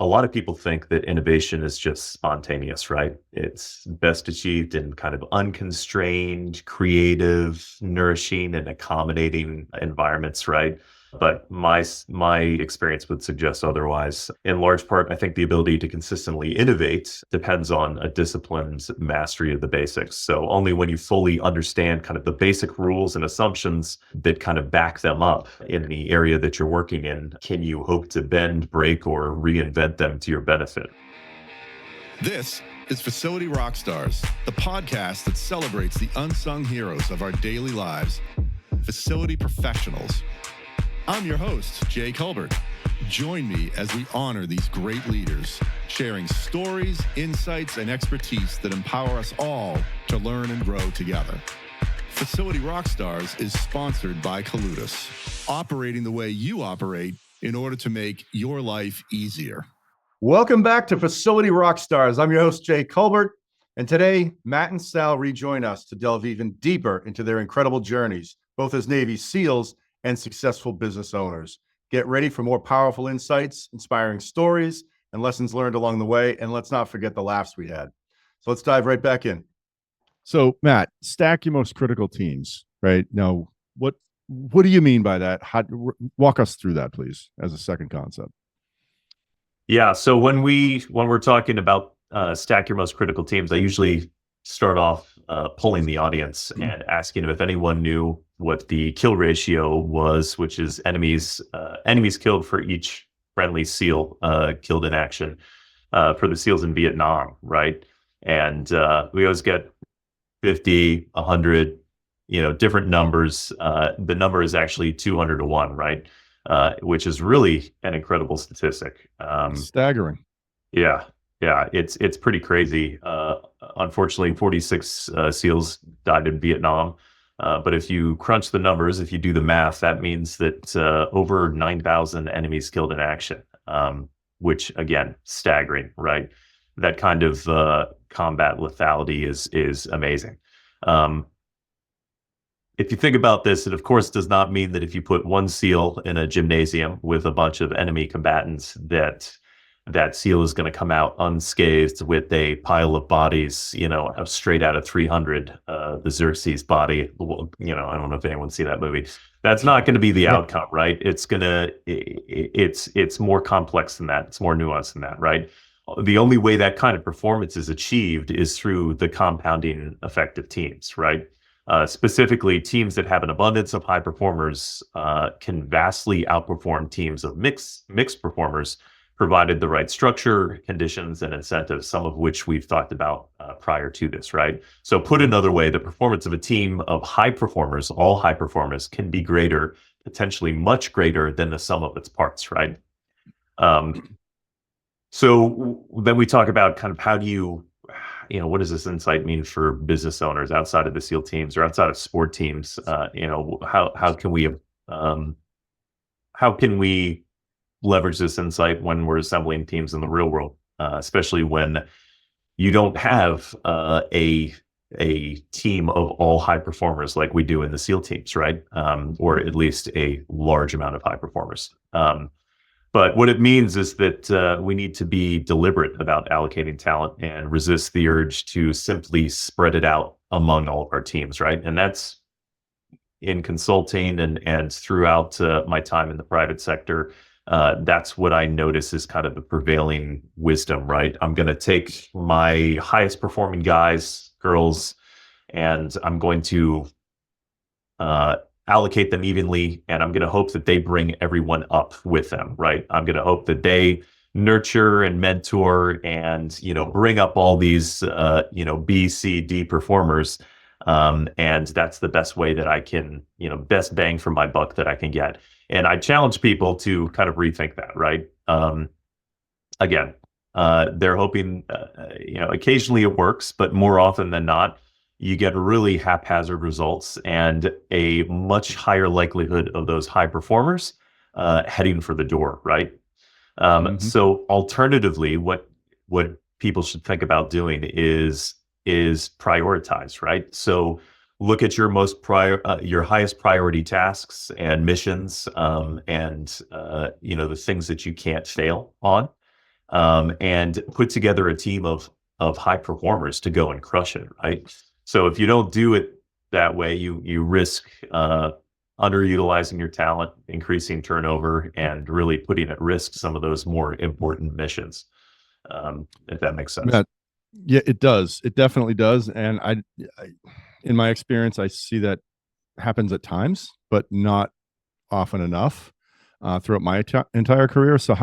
a lot of people think that innovation is just spontaneous, right? It's best achieved in kind of unconstrained, creative, nourishing, and accommodating environments, right? But my experience would suggest otherwise. In large part, I think the ability to consistently innovate depends on a disciplined mastery of the basics. So only when you fully understand kind of the basic rules and assumptions that kind of back them up in the area that you're working in can you hope to bend, break, or reinvent them to your benefit. This is Facility Rockstars, the podcast that celebrates the unsung heroes of our daily lives, facility professionals. I'm your host, Jay Colbert. Join me as we honor these great leaders, sharing stories, insights, and expertise that empower us all to learn and grow together. Facility Rockstars is sponsored by Coludus, operating the way you operate in order to make your life easier. Welcome back to Facility Rockstars. I'm your host, Jay Colbert, and today, Matt and Sal rejoin us to delve even deeper into their incredible journeys, both as Navy SEALs and successful business owners. Get ready for more powerful insights, inspiring stories, and lessons learned along the way, and let's not forget the laughs we had. So let's dive right back in. So, Matt, stack your most critical teams, right? Now, what do you mean by that? Walk us through that, please, as a second concept. Yeah, so when we're talking about stack your most critical teams, I usually start off polling the audience and asking them if anyone knew what the kill ratio was, which is enemies killed for each friendly SEAL killed in action for the SEALs in Vietnam, right? And we always get 50, 100, different numbers. The number is actually 200 to 1, right? Which is really an incredible statistic. Staggering. Yeah, it's pretty crazy. Unfortunately, 46 SEALs died in Vietnam. But if you crunch the numbers, if you do the math, that means that over 9,000 enemies killed in action, which again, staggering, right? That kind of combat lethality is amazing. If you think about this, it of course does not mean that if you put one SEAL in a gymnasium with a bunch of enemy combatants, that SEAL is going to come out unscathed with a pile of bodies, straight out of 300, the Xerxes body. Well, I don't know if anyone's seen that movie. That's not going to be the outcome, right? It's more complex than that. It's more nuanced than that, right? The only way that kind of performance is achieved is through the compounding effect of teams, right? Specifically, teams that have an abundance of high performers can vastly outperform teams of mixed performers, provided the right structure, conditions, and incentives, some of which we've talked about prior to this, right? So put another way, the performance of a team of high performers, all high performers, can be greater, potentially much greater than the sum of its parts, right? So then we talk about kind of how do you, what does this insight mean for business owners outside of the SEAL teams or outside of sport teams? How can we leverage this insight when we're assembling teams in the real world, especially when you don't have a team of all high performers like we do in the SEAL teams, right? Or at least a large amount of high performers. But what it means is that we need to be deliberate about allocating talent and resist the urge to simply spread it out among all of our teams, right? And that's in consulting and throughout my time in the private sector. That's what I notice is kind of the prevailing wisdom, right? I'm going to take my highest performing guys, girls, and I'm going to allocate them evenly, and I'm going to hope that they bring everyone up with them, right? I'm going to hope that they nurture and mentor and, bring up all these, B, C, D performers. And that's the best way that I can, best bang for my buck that I can get. And I challenge people to kind of rethink that, right? Again, they're hoping, occasionally it works, but more often than not, you get really haphazard results and a much higher likelihood of those high performers heading for the door, right? So alternatively, what people should think about doing is prioritize, right? So look at your your highest priority tasks and missions, and the things that you can't fail on, and put together a team of high performers to go and crush it, right? So if you don't do it that way, you risk underutilizing your talent, increasing turnover, and really putting at risk some of those more important missions. If that makes sense. Yeah, it does. It definitely does. And I, in my experience, I see that happens at times, but not often enough throughout my entire career. So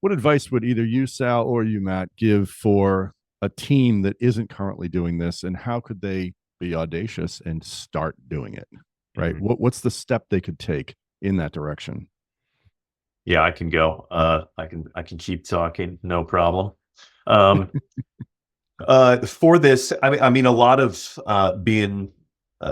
what advice would either you, Sal, or you, Matt, give for a team that isn't currently doing this, and how could they be audacious and start doing it? Right. Mm-hmm. What's the step they could take in that direction? Yeah, I can go. I can keep talking, no problem. Um, for this, I mean, a lot of being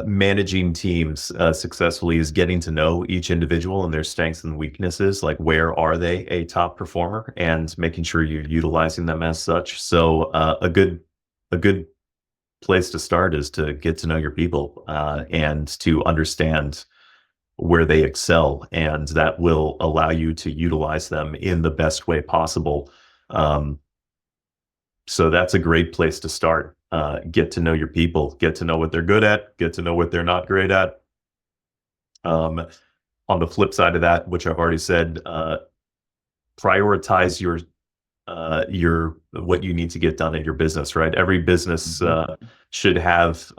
managing teams successfully is getting to know each individual and their strengths and weaknesses. Like, where are they a top performer, and making sure you're utilizing them as such. So, a good place to start is to get to know your people and to understand where they excel, and that will allow you to utilize them in the best way possible. So that's a great place to start. Get to know your people, get to know what they're good at, get to know what they're not great at. On the flip side of that, which I've already said, prioritize your what you need to get done in your business, right? Every business should have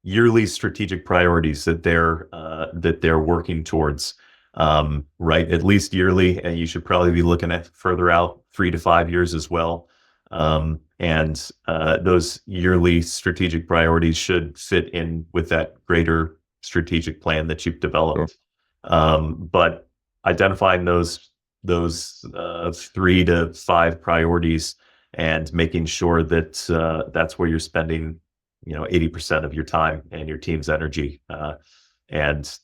yearly strategic priorities that they're working towards, right? At least yearly, and you should probably be looking at further out, 3 to 5 years as well. And those yearly strategic priorities should fit in with that greater strategic plan that you've developed. Sure. But identifying those 3 to 5 priorities and making sure that that's where you're spending 80% of your time and your team's energy, and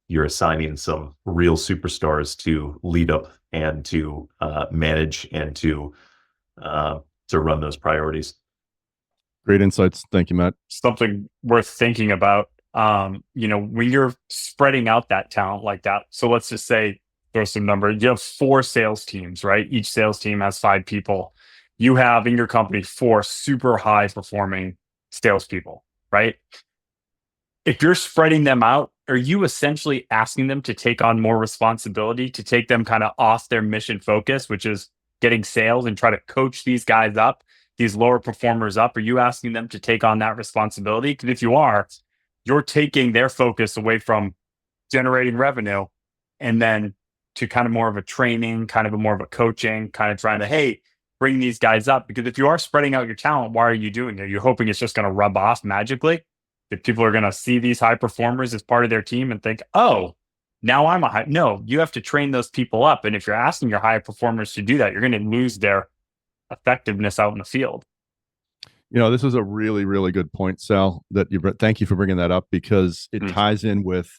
you're assigning some real superstars to lead up and to manage and to run those priorities. Great insights. Thank you, Matt. Something worth thinking about, when you're spreading out that talent like that. So let's just say, there's some number. You have 4 sales teams, right? Each sales team has 5 people. You have in your company 4 super high performing salespeople, right? If you're spreading them out, are you essentially asking them to take on more responsibility, to take them kind of off their mission focus, which is getting sales, and try to coach these guys up, these lower performers up? Are you asking them to take on that responsibility? Because if you are, you're taking their focus away from generating revenue, and then to kind of more of a training, kind of a more of a coaching, kind of trying to, hey, bring these guys up. Because if you are spreading out your talent, why are you doing it? You're hoping it's just going to rub off magically, that people are going to see these high performers as part of their team and think, oh, now I'm a high. No, you have to train those people up. And if you're asking your high performers to do that, you're going to lose their effectiveness out in the field. This is a really, really good point, Sal, thank you for bringing that up, because it ties in with,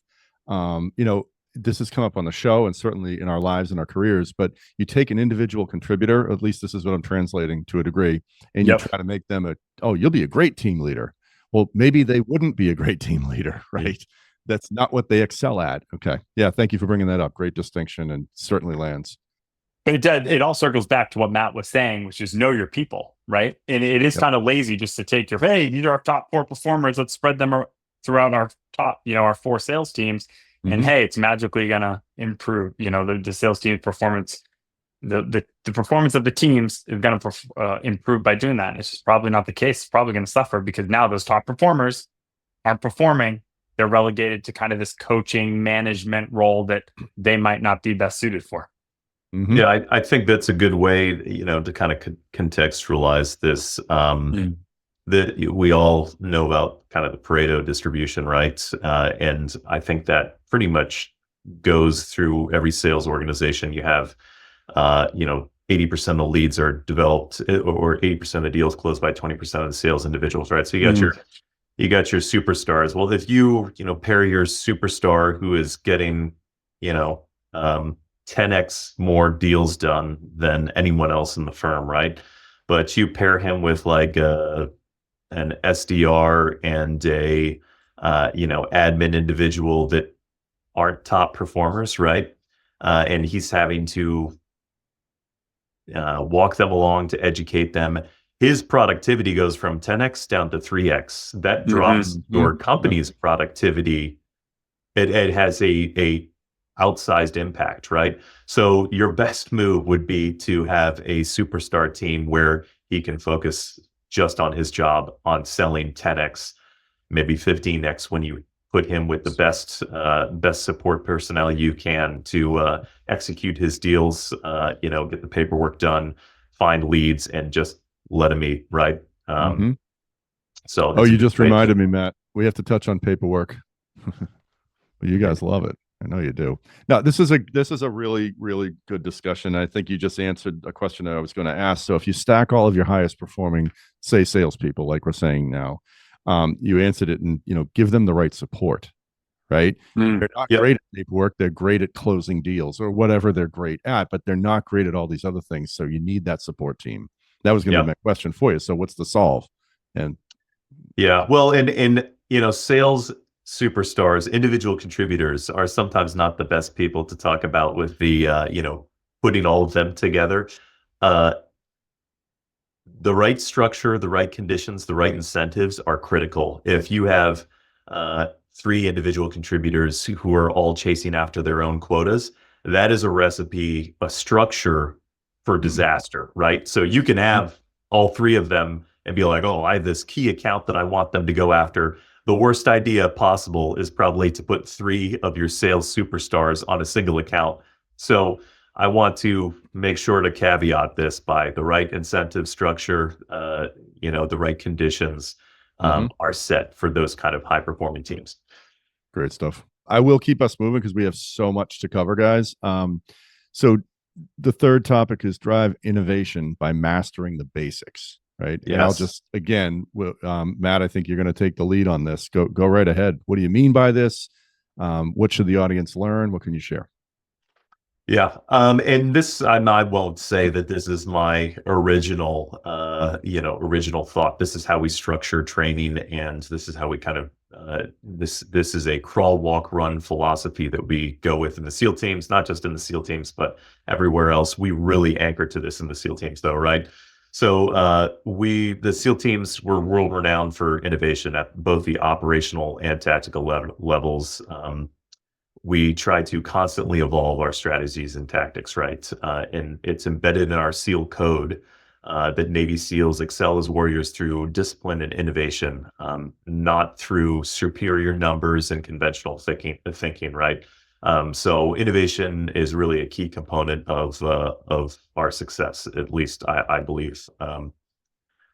this has come up on the show and certainly in our lives and our careers, but you take an individual contributor, at least this is what I'm translating to a degree, and you try to make them you'll be a great team leader. Well, maybe they wouldn't be a great team leader, right? That's not what they excel at. Okay. Yeah. Thank you for bringing that up. Great distinction, and certainly lands. But it all circles back to what Matt was saying, which is know your people, right? And it is kind of lazy just to take hey, these are our top 4 performers. Let's spread them throughout our top, our 4 sales teams. And hey, it's magically going to improve, the sales team's performance. The performance of the teams is going to improve by doing that. It's just probably not the case. It's probably going to suffer, because now those top performers aren't performing. They're relegated to kind of this coaching management role that they might not be best suited for. Yeah, I think that's a good way, to kind of contextualize this. That we all know about kind of the Pareto distribution, right? And I think that pretty much goes through every sales organization. You have, 80% of the leads are developed, or 80% of the deals closed by 20% of the sales individuals, right? So you got your superstars. Well, if you pair your superstar, who is getting 10x more deals done than anyone else in the firm, right? But you pair him with like an SDR and a admin individual that aren't top performers, right? And he's having to walk them along to educate them. His productivity goes from 10x down to 3x. That drops your company's productivity. It has a outsized impact, right? So your best move would be to have a superstar team where he can focus just on his job, on selling 10x, maybe 15x when you put him with the best support personnel you can to execute his deals, get the paperwork done, find leads, and just let him eat, right? So you just reminded me, Matt. We have to touch on paperwork. You guys love it. I know you do. Now, this is a really, really good discussion. I think you just answered a question that I was going to ask. So if you stack all of your highest performing, say, salespeople, like we're saying now, you answered it, and give them the right support, right? They're not great at paperwork. They're great at closing deals or whatever they're great at, but they're not great at all these other things. So you need that support team. That was going to be my question for you. So what's the solve? And well, and sales superstars, individual contributors are sometimes not the best people to talk about with the putting all of them together. The right structure, the right conditions, the right incentives are critical. If you have 3 individual contributors who are all chasing after their own quotas, that is a recipe, a structure for disaster, right? So you can have all 3 of them and be like, oh, I have this key account that I want them to go after. The worst idea possible is probably to put 3 of your sales superstars on a single account. So I want to make sure to caveat this by the right incentive structure, the right conditions are set for those kind of high performing teams. Great stuff. I will keep us moving because we have so much to cover, guys. So the third topic is drive innovation by mastering the basics. Right. Yes. And I'll just, again, Matt, I think you're going to take the lead on this. Go right ahead. What do you mean by this? What should the audience learn? What can you share? And this, I won't say that this is my original thought. This is how we structure training, and this is how we kind of, this is a crawl, walk, run philosophy that we go with in the SEAL teams, not just in the SEAL teams, but everywhere else. We really anchor to this in the SEAL teams though, right? So the SEAL teams were world renowned for innovation at both the operational and tactical levels. We try to constantly evolve our strategies and tactics, right? And it's embedded in our SEAL code that Navy SEALs excel as warriors through discipline and innovation, not through superior numbers and conventional thinking, right? So innovation is really a key component of our success, at least I believe.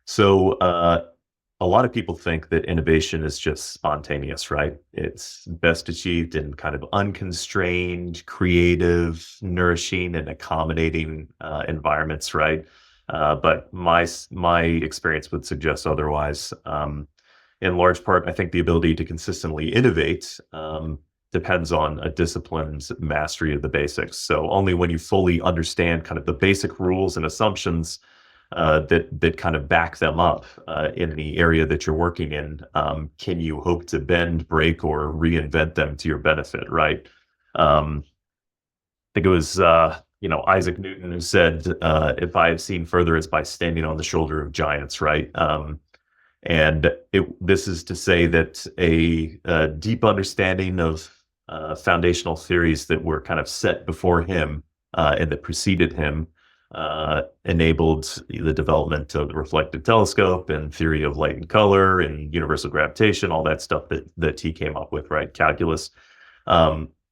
So a lot of people think that innovation is just spontaneous, right? It's best achieved in kind of unconstrained, creative, nourishing, and accommodating environments, right? But my experience would suggest otherwise. In large part, I think the ability to consistently innovate depends on a disciplined mastery of the basics. So only when you fully understand kind of the basic rules and assumptions that kind of back them up in the area that you're working in, can you hope to bend, break, or reinvent them to your benefit, right? I think it was Isaac Newton who said, if I have seen further, it's by standing on the shoulder of giants, right? And this is to say that a deep understanding of foundational theories that were kind of set before him and that preceded him enabled the development of the reflective telescope and theory of light and color and universal gravitation, all that stuff that he came up with, right? Calculus.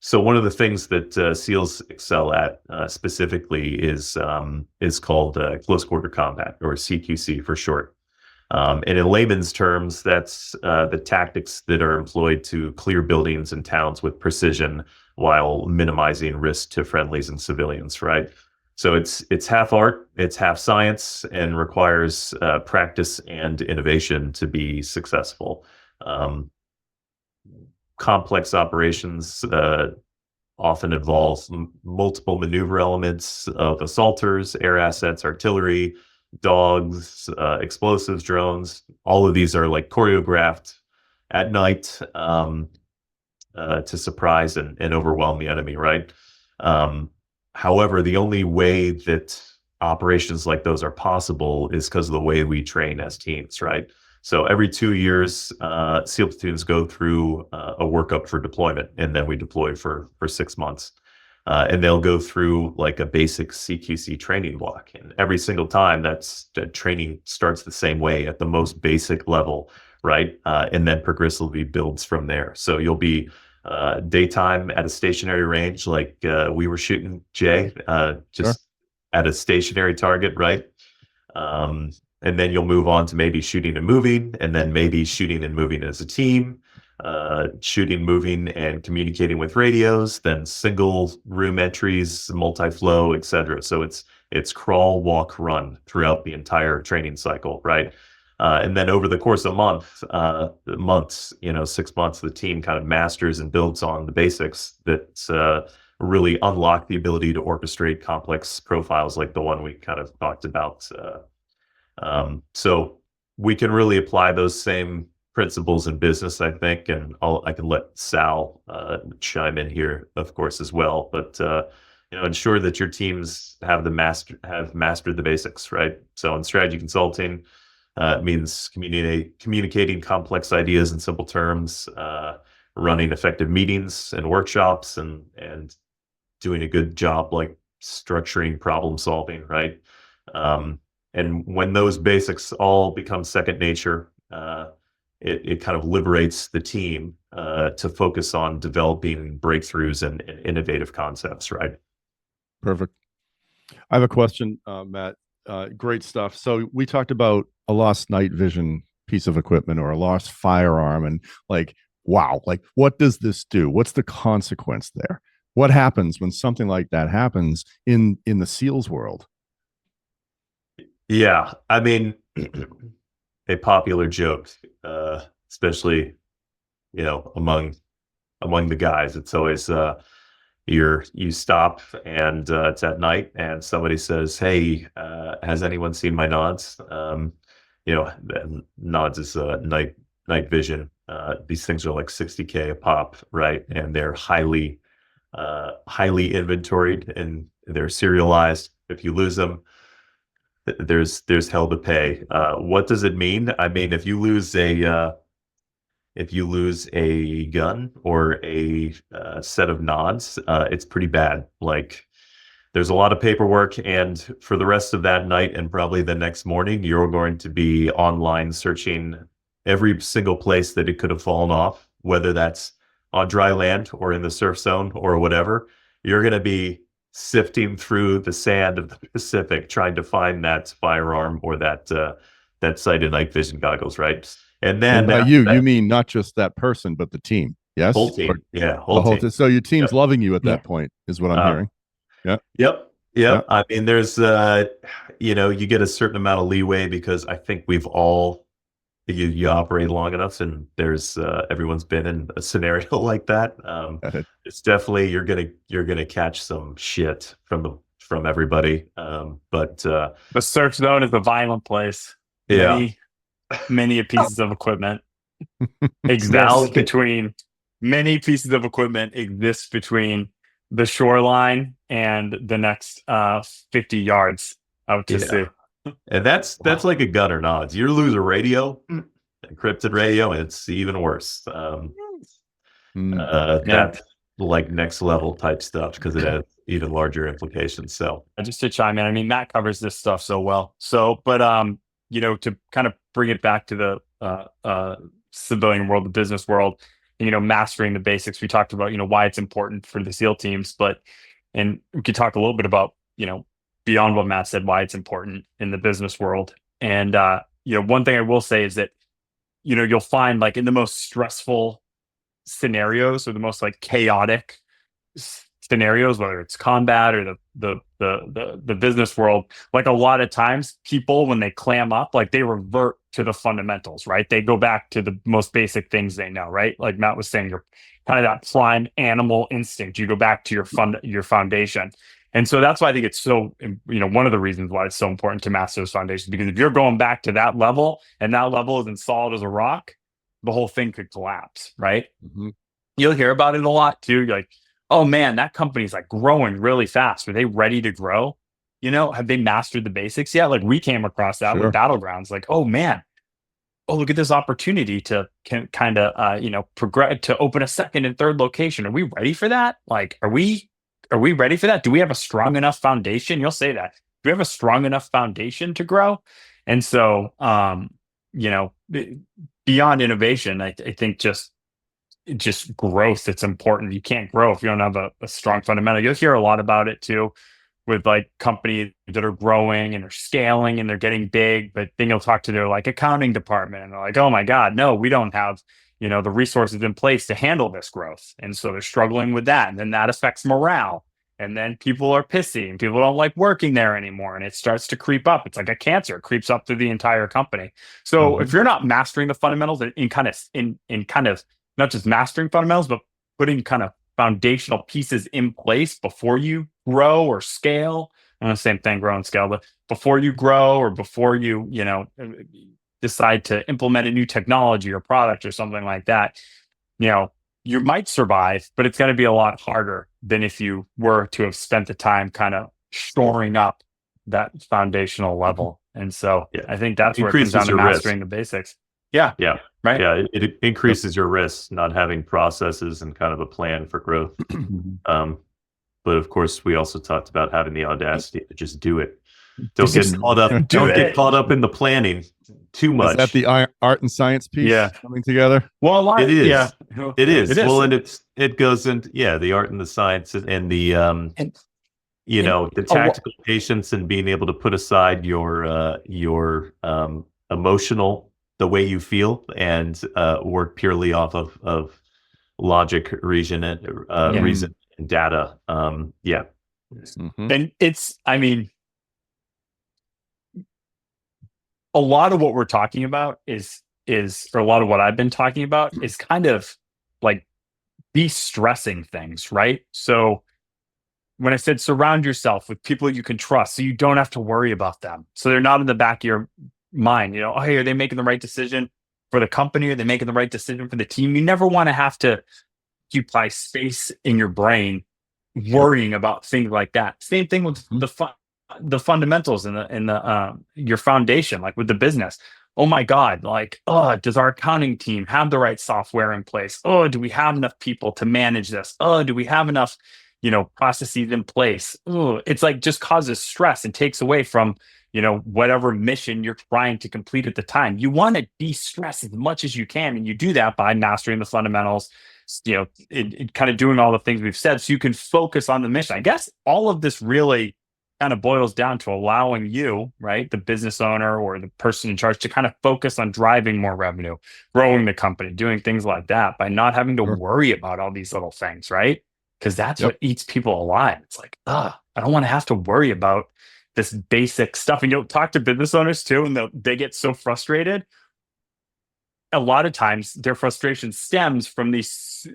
So one of the things that SEALs excel at specifically is called close quarter combat, or CQC for short. And in layman's terms, that's the tactics that are employed to clear buildings and towns with precision while minimizing risk to friendlies and civilians, right? So it's half art, it's half science, and requires practice and innovation to be successful. Complex operations often involve multiple maneuver elements of assaulters, air assets, artillery, dogs, explosives, drones. All of these are like choreographed at night to surprise and overwhelm the enemy, right? However, the only way that operations like those are possible is because of the way we train as teams, right? So every 2 years, SEAL platoons go through a workup for deployment, and then we deploy for 6 months. And they'll go through like a basic CQC training block. And every single time that training starts the same way at the most basic level, right? And then progressively builds from there. So you'll be daytime at a stationary range like we were shooting, Jay, just at a stationary target, right? And then you'll move on to maybe shooting and moving, and then maybe shooting and moving as a team, shooting, moving, and communicating with radios, then single room entries, multi-flow, etc. So it's crawl, walk, run throughout the entire training cycle, right? And then over the course of months, 6 months, the team kind of masters and builds on the basics that really unlock the ability to orchestrate complex profiles like the one we kind of talked about. So we can really apply those same principles in business, I think, and I can let Sal chime in here, of course, as well. But ensure that your teams have mastered the basics, right? So in strategy consulting, it means communicating complex ideas in simple terms, running effective meetings and workshops, and doing a good job like structuring problem solving, right? And when those basics all become second nature, it kind of liberates the team to focus on developing breakthroughs and innovative concepts, right? Perfect. I have a question, Matt. Great stuff. So we talked about a lost night vision piece of equipment or a lost firearm, and like, wow, like what does this do? What's the consequence there? What happens when something like that happens in the SEALs world? Yeah, I mean, a popular joke, especially among the guys. It's always you stop and it's at night and somebody says, "Hey, has anyone seen my nods?" And nods is night vision. These things are like $60K a pop, right? And they're highly inventoried and they're serialized. If you lose them, there's hell to pay. What does it mean? I mean, if you lose a gun or a set of nods, it's pretty bad. Like, there's a lot of paperwork, and for the rest of that night and probably the next morning, you're going to be online searching every single place that it could have fallen off, whether that's on dry land or in the surf zone or whatever. You're going to be sifting through the sand of the Pacific trying to find that firearm or that sighted night vision goggles, right? And then you mean not just that person, but the team? Yes, whole team. Yeah, whole team. So your team's loving you at that point, is what I'm hearing. Yeah. Yep. I mean, there's you get a certain amount of leeway because I think we've all you operate long enough, and there's everyone's been in a scenario like that. It's definitely you're gonna catch some shit from everybody. But the surf zone is a violent place. Yeah, many pieces of equipment exist between the shoreline and the next 50 yards out to sea. And that's like a gun or nods. You lose a radio, encrypted radio, and it's even worse. That's like next level type stuff because it has even larger implications. So just to chime in, I mean, Matt covers this stuff so well. So, but to kind of bring it back to the civilian world, the business world, mastering the basics. We talked about why it's important for the SEAL teams, and we could talk a little bit about beyond what Matt said, why it's important in the business world. And, one thing I will say is that, you'll find like in the most stressful scenarios or the most like chaotic scenarios, whether it's combat or the business world, like a lot of times people, when they clam up, like they revert to the fundamentals, right? They go back to the most basic things they know, right? Like Matt was saying, you're kind of that prime animal instinct. You go back to your foundation. And so that's why I think it's so, one of the reasons why it's so important to master those foundations, because if you're going back to that level and that level isn't solid as a rock, the whole thing could collapse, right? Mm-hmm. You'll hear about it a lot too. You're like, oh man, that company's like growing really fast. Are they ready to grow? have they mastered the basics yet? Like we came across that with Battlegrounds, like, oh man, look at this opportunity to kind of, progress, to open a second and third location. Are we ready for that? Like, are we ready for that? Do we have a strong enough foundation? You'll say that. Do we have a strong enough foundation to grow? And so, beyond innovation, I think just growth, it's important. You can't grow if you don't have a strong fundamental. You'll hear a lot about it too, with like companies that are growing and they're scaling and they're getting big, but then you'll talk to their like accounting department and they're like, oh my God, no, we don't have, the resources in place to handle this growth. And so they're struggling with that. And then that affects morale. And then people are pissy and people don't like working there anymore. And it starts to creep up. It's like a cancer. It creeps up through the entire company. So if you're not mastering the fundamentals in kind of not just mastering fundamentals, but putting kind of foundational pieces in place before you grow or scale. And the same thing, grow and scale, but before you grow or before you, decide to implement a new technology or product or something like that, you might survive, but it's going to be a lot harder than if you were to have spent the time kind of shoring up that foundational level. And so I think that's where it comes down to mastering the basics. Yeah. Yeah. Right. Yeah. It increases your risk not having processes and kind of a plan for growth. But of course, we also talked about having the audacity to just do it. Don't get caught up in the planning too much. Is that the art and science piece coming together? Well, it is. Yeah. It is. Well, and it goes into the art and the science and the the tactical patience and being able to put aside your emotional, the way you feel, and work purely off of logic, reason and data. And it's, a lot of what we're talking about is or a lot of what I've been talking about is kind of like de-stressing things, right? So when I said surround yourself with people you can trust so you don't have to worry about them, so they're not in the back of your mind, hey, are they making the right decision for the company? Are they making the right decision for the team? You never want to have to occupy space in your brain worrying about things like that. Same thing with the fundamentals and your foundation, like with the business. Oh my God, like, does our accounting team have the right software in place? Do we have enough people to manage this? Do we have enough, processes in place? It's like just causes stress and takes away from, whatever mission you're trying to complete at the time. You want to de-stress as much as you can. And you do that by mastering the fundamentals, kind of doing all the things we've said so you can focus on the mission. I guess all of this really kind of boils down to allowing you, right, the business owner or the person in charge, to kind of focus on driving more revenue, growing the company, doing things like that by not having to worry about all these little things, right? Because that's what eats people alive. It's like, I don't want to have to worry about this basic stuff. And you'll talk to business owners too, and they get so frustrated. A lot of times their frustration stems from these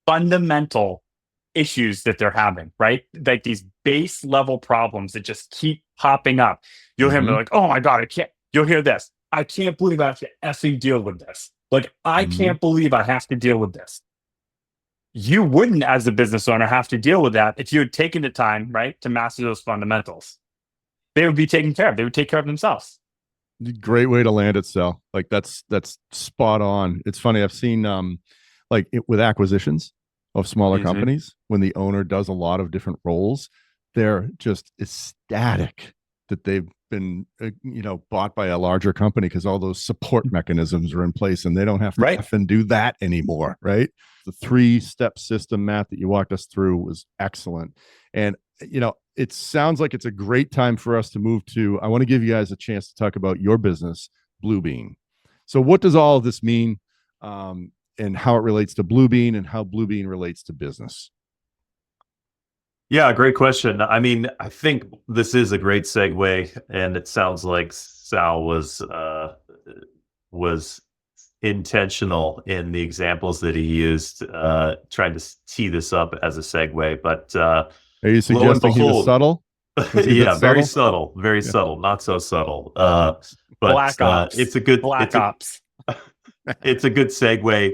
fundamental issues that they're having, right? Like these base level problems that just keep popping up. You'll hear them like, oh my God, you'll hear this. I can't believe I have to effing deal with this. Like, I can't believe I have to deal with this. You wouldn't, as a business owner, have to deal with that if you had taken the time, right, to master those fundamentals. They would be taken care of. They would take care of themselves. Great way to land it, Sal. Like that's spot on. It's funny. I've seen with acquisitions of smaller companies, when the owner does a lot of different roles, they're just ecstatic that they've been bought by a larger company because all those support mechanisms are in place and they don't have to effing do that anymore, right? The 3-step system, Matt, that you walked us through was excellent. And it sounds like it's a great time for us to move to, I want to give you guys a chance to talk about your business, BlueBean. So what does all of this mean, and how it relates to BlueBean and how BlueBean relates to business? Yeah, great question. I mean, I think this is a great segue, and it sounds like Sal was intentional in the examples that he used, trying to tee this up as a segue. But are you suggesting he was subtle? Yeah, very subtle, very subtle, not so subtle. But Black Ops. it's a good Black Ops. It's a good segue.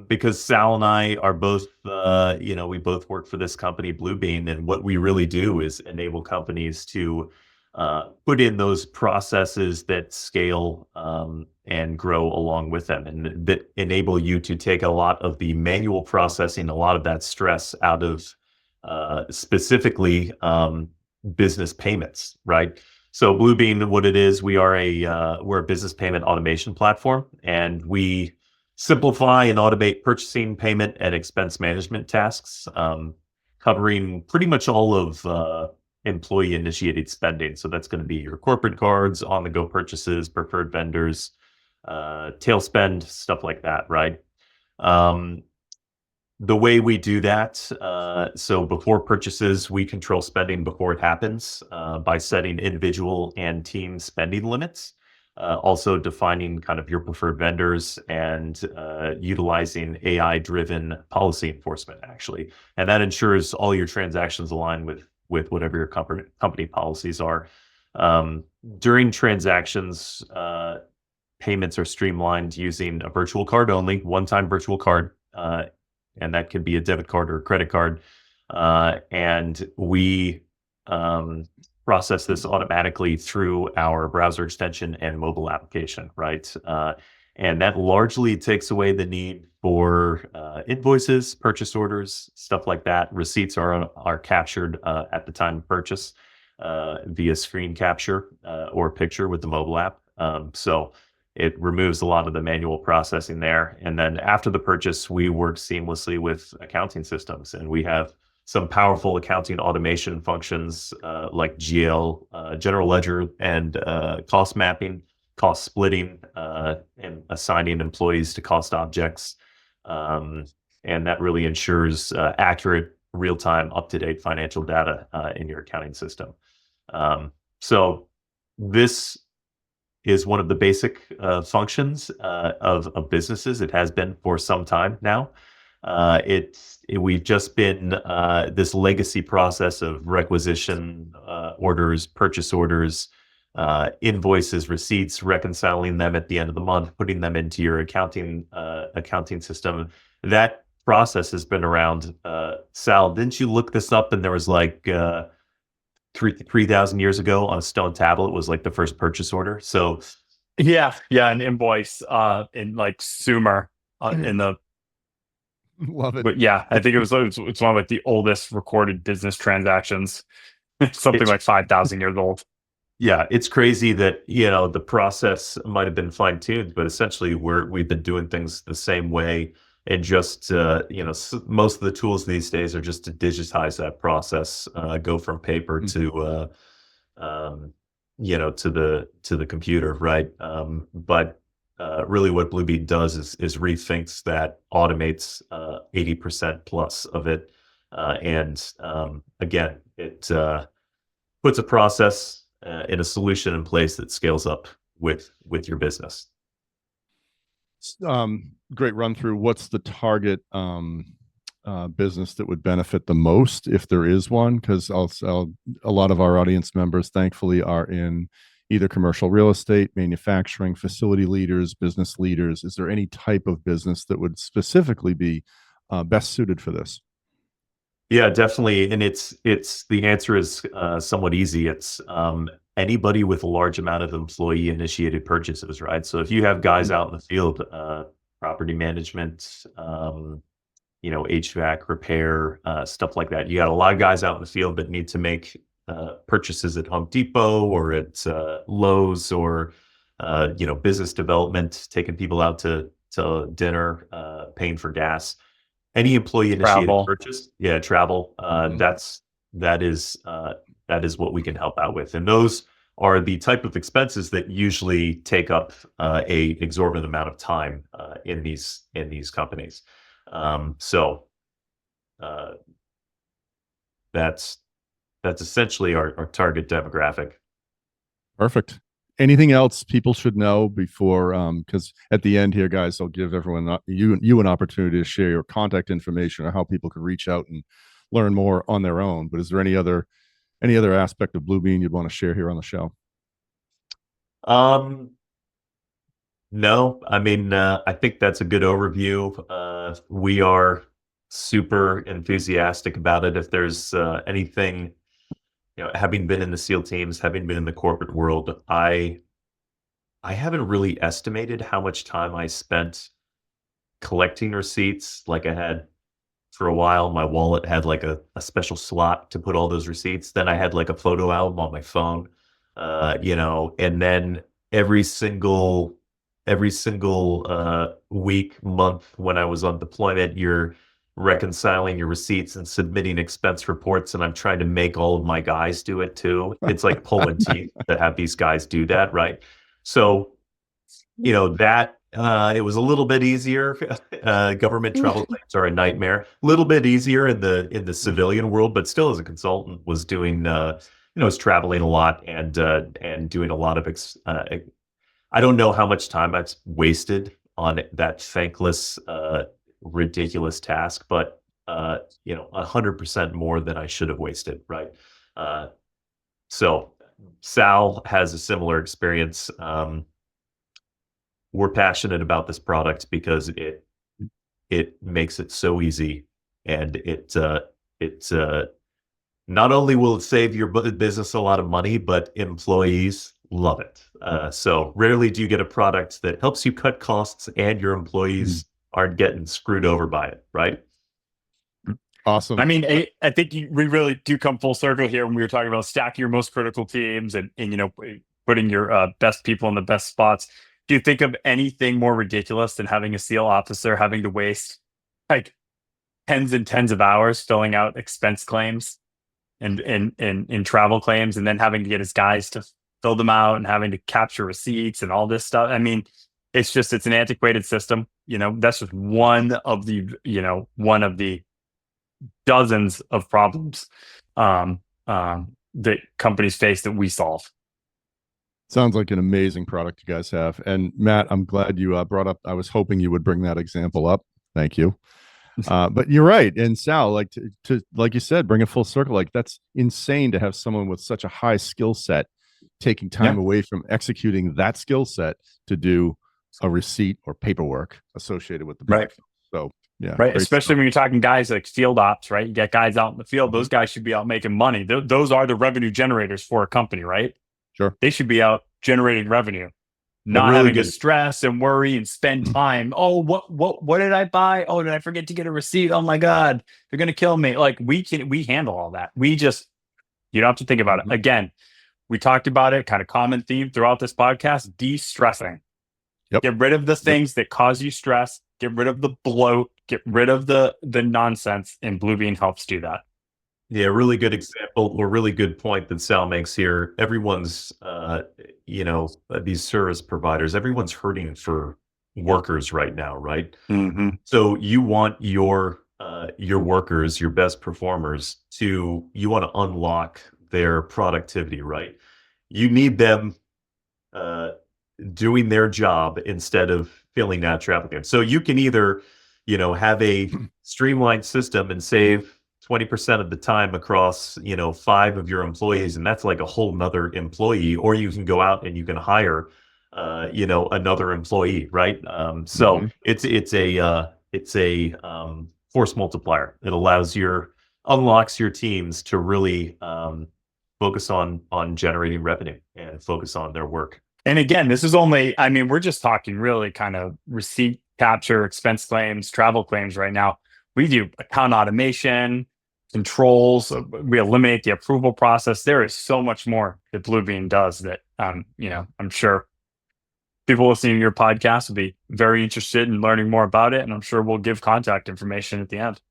because Sal and I are both, we both work for this company, BlueBean, and what we really do is enable companies to put in those processes that scale and grow along with them, and that enable you to take a lot of the manual processing, a lot of that stress out of specifically business payments, right? So BlueBean, what it is, we're a business payment automation platform, and we simplify and automate purchasing, payment, and expense management tasks, covering pretty much all of employee-initiated spending. So that's going to be your corporate cards, on-the-go purchases, preferred vendors, tail spend, stuff like that, right? The way we do that, so before purchases, we control spending before it happens by setting individual and team spending limits. Also defining kind of your preferred vendors and utilizing AI-driven policy enforcement, actually. And that ensures all your transactions align with whatever your company policies are. During transactions, payments are streamlined using a virtual card only, one-time virtual card, and that can be a debit card or a credit card. And we process this automatically through our browser extension and mobile application, right? And that largely takes away the need for invoices, purchase orders, stuff like that. Receipts are captured at the time of purchase via screen capture or picture with the mobile app. So it removes a lot of the manual processing there. And then after the purchase, we work seamlessly with accounting systems, and we have some powerful accounting automation functions like GL, general ledger, and cost mapping, cost splitting, and assigning employees to cost objects. And that really ensures accurate, real-time, up-to-date financial data in your accounting system. So this is one of the basic functions of businesses. It has been for some time now. We've just been this legacy process of requisition orders, purchase orders, invoices, receipts, reconciling them at the end of the month, putting them into your accounting system. That process has been around. Sal, didn't you look this up? And there was like 3,000 years ago on a stone tablet was like the first purchase order. So Yeah, an invoice in like Sumer in the Love it. but yeah, I think it's one of like the oldest recorded business transactions. Something like 5,000 years old. Yeah, it's crazy that, the process might have been fine-tuned, but essentially we've been doing things the same way, and just most of the tools these days are just to digitize that process, go from paper to to the computer, right? But really what BlueBean does is rethinks that, automates 80% plus of it, and again, it puts a process in a solution in place that scales up with your business. Great run through. What's the target business that would benefit the most, if there is one? Because a lot of our audience members, thankfully, are in either commercial real estate, manufacturing, facility leaders, business leaders. Is there any type of business that would specifically be best suited for this? Yeah, definitely. And it's the answer is somewhat easy. It's anybody with a large amount of employee initiated purchases, right? So if you have guys out in the field, property management, HVAC repair, stuff like that. You got a lot of guys out in the field that need to make purchases at Home Depot or at Lowe's, or business development, taking people out to dinner, paying for gas. Any employee initiated purchase, travel. That is what we can help out with, and those are the type of expenses that usually take up a exorbitant amount of time in these companies. So that's essentially our target demographic. Perfect. Anything else people should know before? Because at the end here, guys, I'll give everyone you an opportunity to share your contact information or how people can reach out and learn more on their own. But is there any other aspect of BlueBean you'd want to share here on the show? No, I mean, I think that's a good overview. We are super enthusiastic about it. If there's anything, having been in the SEAL teams, having been in the corporate world, I haven't really estimated how much time I spent collecting receipts. Like I had for a while, my wallet had like a special slot to put all those receipts. Then I had like a photo album on my phone, and then every single week, month when I was on deployment, you're reconciling your receipts and submitting expense reports, and I'm trying to make all of my guys do it too. It's like pulling teeth to have these guys do that, right? So that it was a little bit easier. Government travel claims are a nightmare. A little bit easier in the civilian world, but still, as a consultant, was doing was traveling a lot and doing a lot of. I don't know how much time I've wasted on that thankless, ridiculous task, but 100% more than I should have wasted. Right. So Sal has a similar experience. We're passionate about this product because it makes it so easy, and it not only will it save your business a lot of money, but employees love it. So rarely do you get a product that helps you cut costs and your employees aren't getting screwed over by it, right? Awesome. I mean, I think we really do come full circle here when we were talking about stacking your most critical teams and putting your best people in the best spots. Do you think of anything more ridiculous than having a SEAL officer having to waste like tens and tens of hours filling out expense claims and travel claims, and then having to get his guys to fill them out and having to capture receipts and all this stuff? I mean, it's an antiquated system. That's just one of the dozens of problems that companies face that we solve. Sounds like an amazing product you guys have. And Matt, I'm glad you brought up, I was hoping you would bring that example up. Thank you. But you're right. And Sal, like to like you said, bring it full circle. Like that's insane to have someone with such a high skill set taking time away from executing that skill set to do a receipt or paperwork associated with the right. So yeah, right. Especially when you're talking guys like field ops, right? You get guys out in the field; those guys should be out making money. Those are the revenue generators for a company, right? Sure. They should be out generating revenue, not really having to stress and worry and spend time. Oh, what did I buy? Oh, did I forget to get a receipt? Oh my God, they're gonna kill me. Like we handle all that. You don't have to think about it. Again, we talked about it, kind of common theme throughout this podcast, de-stressing. Yep. Get rid of the things that cause you stress, get rid of the bloat, get rid of the nonsense, and BlueBean helps do that. Yeah, really good example or really good point that Sal makes here. Everyone's, these service providers, everyone's hurting for workers right now, right? Mm-hmm. So you want your workers, your best performers, you want to unlock their productivity, right? You need them doing their job instead of filling that traffic. So you can either, have a streamlined system and save 20% of the time across 5 of your employees, and that's like a whole nother employee, or you can go out and you can hire another employee, right? So it's a force multiplier. It unlocks your teams to really focus on generating revenue and focus on their work. And again, this is we're just talking really kind of receipt capture, expense claims, travel claims right now. We do account automation, controls, we eliminate the approval process. There is so much more that BlueBean does that, I'm sure people listening to your podcast will be very interested in learning more about it. And I'm sure we'll give contact information at the end.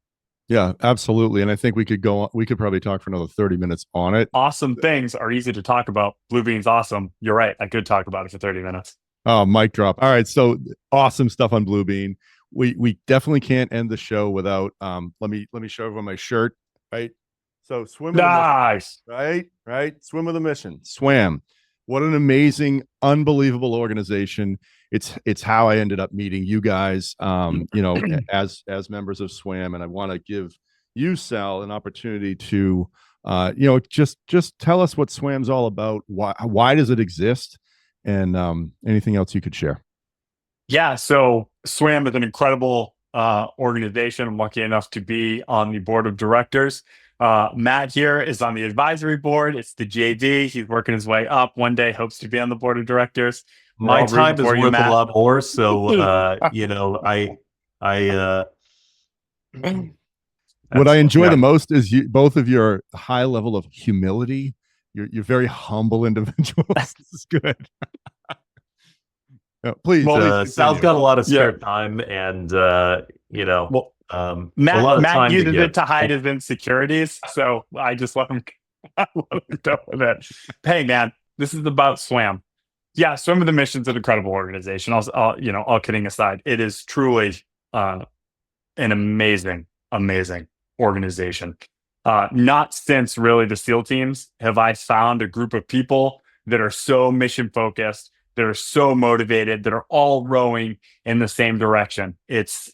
Yeah, absolutely. And I think we could probably talk for another 30 minutes on it. Awesome things are easy to talk about. BlueBean's awesome. You're right. I could talk about it for 30 minutes. Oh, mic drop. All right. So awesome stuff on BlueBean. We definitely can't end the show without let me show everyone my shirt. Right. So swim with nice. A mission, right. Swim with a mission. SWAM. What an amazing, unbelievable organization. It's how I ended up meeting you guys, as members of SWAM. And I want to give you, Sal, an opportunity to, just tell us what SWAM's all about. Why does it exist? And anything else you could share. Yeah, so SWAM is an incredible organization. I'm lucky enough to be on the board of directors. Matt here is on the advisory board. It's the JD. He's working his way up. One day hopes to be on the board of directors. We're My all rooting time is for you, worth a Matt. lot more, so I What I that's enjoy Yeah. the most is both of your high level of humility. You're very humble individuals. This is good. Please, Well, please Sal's continue. got a lot of Yeah. spare time, and Well, a Matt lot of time to uses give. it to hide his insecurities, so I just let him, I let him go with it. Hey, man, this is about SWAM. Yeah, Swim of the Mission's an incredible organization. All kidding aside, it is truly an amazing, amazing organization. Not since really the SEAL teams have I found a group of people that are so mission focused, that are so motivated, that are all rowing in the same direction. It's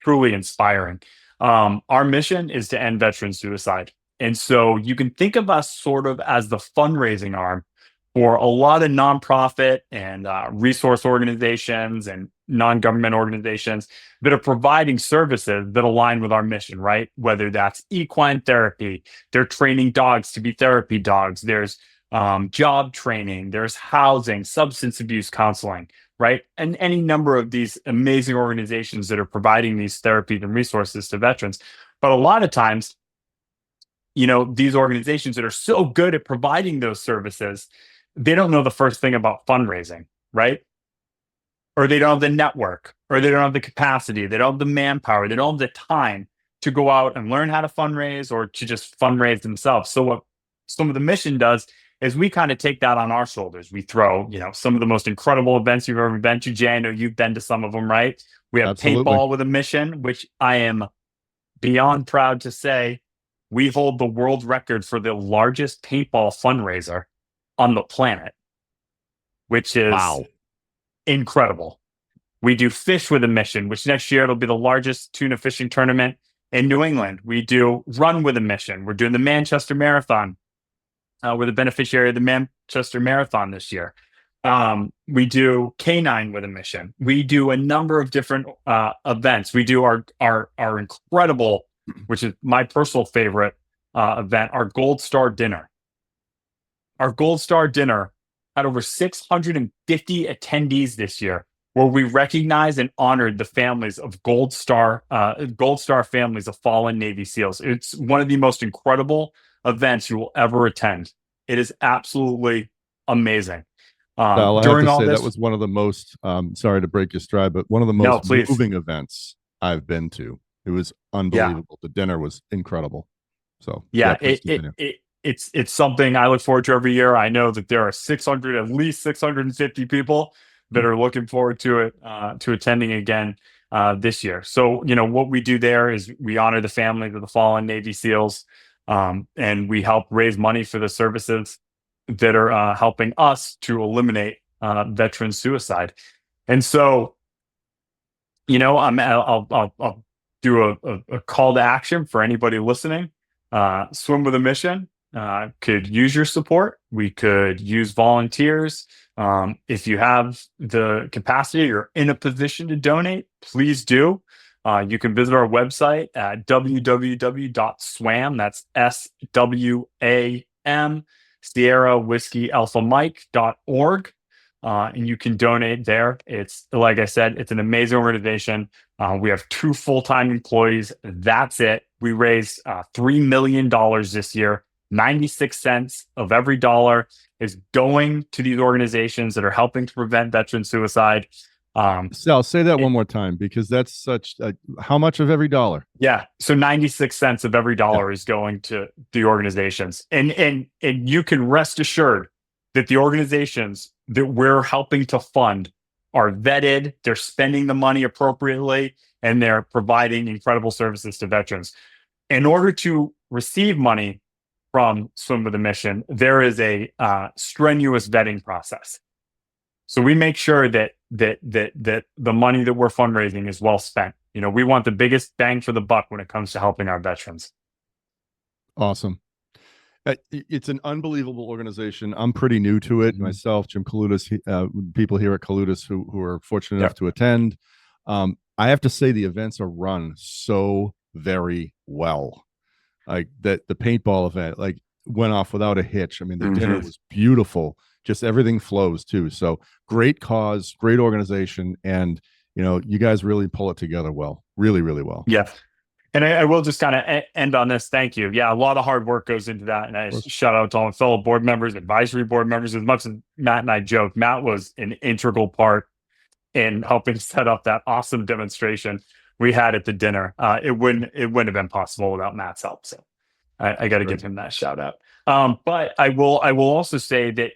truly inspiring. Our mission is to end veteran suicide. And so you can think of us sort of as the fundraising arm for a lot of nonprofit and resource organizations and non-government organizations that are providing services that align with our mission, right? Whether that's equine therapy, they're training dogs to be therapy dogs. There's job training, there's housing, substance abuse counseling, right? And any number of these amazing organizations that are providing these therapies and resources to veterans. But a lot of times, these organizations that are so good at providing those services, they don't know the first thing about fundraising, right? Or they don't have the network, or they don't have the capacity, they don't have the manpower, they don't have the time to go out and learn how to fundraise or to just fundraise themselves. So what some of the mission does is we kind of take that on our shoulders. We throw, some of the most incredible events you've ever been to. Jay, I know you've been to some of them, right? We have Absolutely. Paintball with a Mission, which I am beyond proud to say we hold the world record for the largest paintball fundraiser on the planet, which is Wow. incredible. We do Fish with a Mission, which next year it'll be the largest tuna fishing tournament in New England. We do Run with a Mission. We're doing the Manchester Marathon. We're the beneficiary of the Manchester Marathon this year. We do Canine with a Mission. We do a number of different events. We do our incredible, which is my personal favorite event, our Gold Star Dinner. Our Gold Star Dinner had over 650 attendees this year, where we recognized and honored the families of Gold Star families of fallen Navy SEALs. It's one of the most incredible events you will ever attend. It is absolutely amazing. Sal, I have During to all say this, that was one of the most, sorry to break your stride, but one of the most please. moving events I've been to. It was unbelievable. The dinner was incredible. So please continue. It's something I look forward to every year. I know that there are at least 650 people that are looking forward to it, to attending again this year. So, what we do there is we honor the families of the fallen Navy SEALs, and we help raise money for the services that are helping us to eliminate veteran suicide. And so, I'll do a call to action for anybody listening. Swim with a Mission could use your support. We could use volunteers. If you have the capacity or in a position to donate, please do. You can visit our website at www.swam, that's SWAM, Sierra Whiskey Alpha Mike.org. And you can donate there. It's, like I said, it's an amazing organization. We have 2 full-time employees. That's it. We raised $3 million this year. 96 cents of every dollar is going to these organizations that are helping to prevent veteran suicide. Sal, say that one more time, because that's such how much of every dollar? Yeah. So 96 cents of every dollar is going to the organizations. And you can rest assured that the organizations that we're helping to fund are vetted, they're spending the money appropriately, and they're providing incredible services to veterans. In order to receive money from Swim with a Mission, there is a strenuous vetting process. So we make sure that the money that we're fundraising is well spent. We want the biggest bang for the buck when it comes to helping our veterans. Awesome. It's an unbelievable organization. I'm pretty new to it myself. Jim Kalutis, people here at Kalutis who are fortunate enough to attend. I have to say the events are run so very well. Like that, the paintball event went off without a hitch. I mean, the dinner was beautiful. Just everything flows too. So great cause, great organization, and you guys really pull it together well. Really, really well. Yeah. And I will just kind of end on this. Thank you. Yeah, a lot of hard work goes into that. And I shout out to all my fellow board members, advisory board members. As much as Matt and I joke, Matt was an integral part in helping set up that awesome demonstration we had at the dinner. It wouldn't have been possible without Matt's help. So I got to give him that shout out. But I will also say that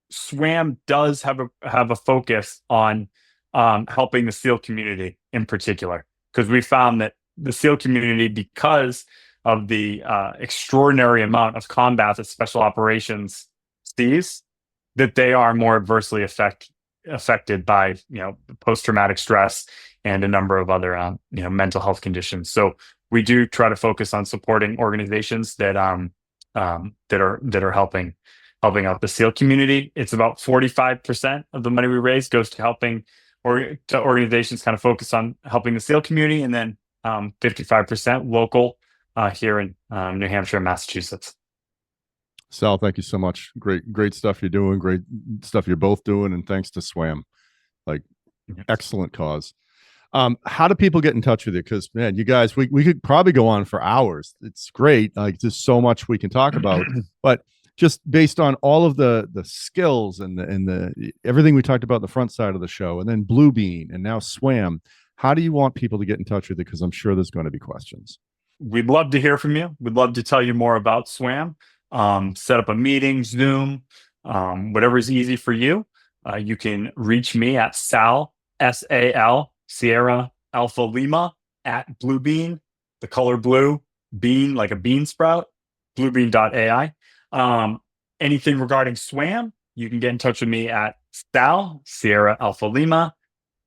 SWAM does have a focus on helping the SEAL community in particular, because we found that the SEAL community, because of the extraordinary amount of combat that special operations sees, that they are more adversely affected by post-traumatic stress and a number of other mental health conditions. So we do try to focus on supporting organizations that are helping out the SEAL community. It's about 45% of the money we raise goes to helping to organizations kind of focus on helping the SEAL community, and then 55% local here in New Hampshire and Massachusetts. Sal, thank you so much. Great stuff you're doing. Great stuff you're both doing. And thanks to SWAM. Excellent cause. How do people get in touch with you? Because, man, you guys, we could probably go on for hours. It's great. There's so much we can talk about. But just based on all of the skills and the everything we talked about in the front side of the show, and then BlueBean and now SWAM, how do you want people to get in touch with you? Because I'm sure there's going to be questions. We'd love to hear from you. We'd love to tell you more about SWAM. Set up a meeting, Zoom, whatever is easy for you. You can reach me at Sal, S-A-L, Sierra Alpha Lima, at BlueBean, the color blue, bean like a bean sprout, BlueBean.ai. Anything regarding SWAM, you can get in touch with me at Sal, Sierra Alpha Lima,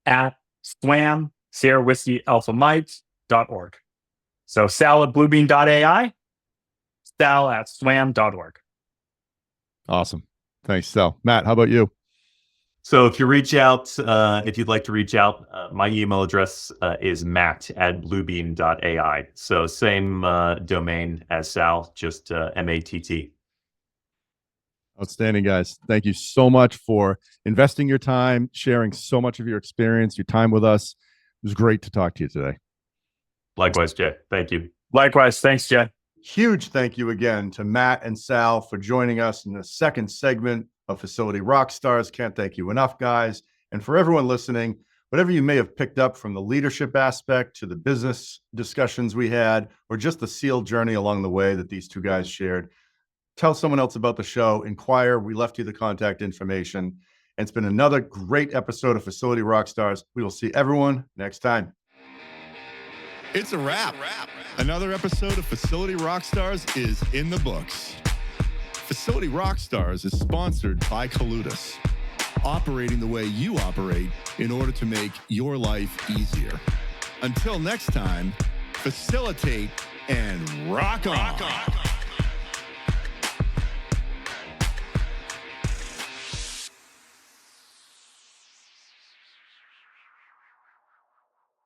at SWAM, Sierra Whiskey Alpha Mike.org. So Sal at BlueBean.ai, Sal at SWAM.org. Awesome. Thanks, Sal. Matt, how about you? So if you reach out, if you'd like to reach out, my email address is matt@bluebean.ai. So same domain as Sal, just MATT. Outstanding, guys. Thank you so much for investing your time, sharing so much of your experience, your time with us. It was great to talk to you today. Likewise, Jay. Thank you. Likewise. Thanks, Jay. Huge thank you again to Matt and Sal for joining us in the second segment of Facility Rockstars. Can't thank you enough, guys. And for everyone listening, whatever you may have picked up from the leadership aspect to the business discussions we had, or just the SEAL journey along the way that these two guys shared, tell someone else about the show. Inquire. We left you the contact information. And it's been another great episode of Facility Rockstars. We will see everyone next time. It's a wrap. Another episode of Facility Rockstars is in the books. Facility Rockstars is sponsored by Kalutis, operating the way you operate in order to make your life easier. Until next time, facilitate and rock on.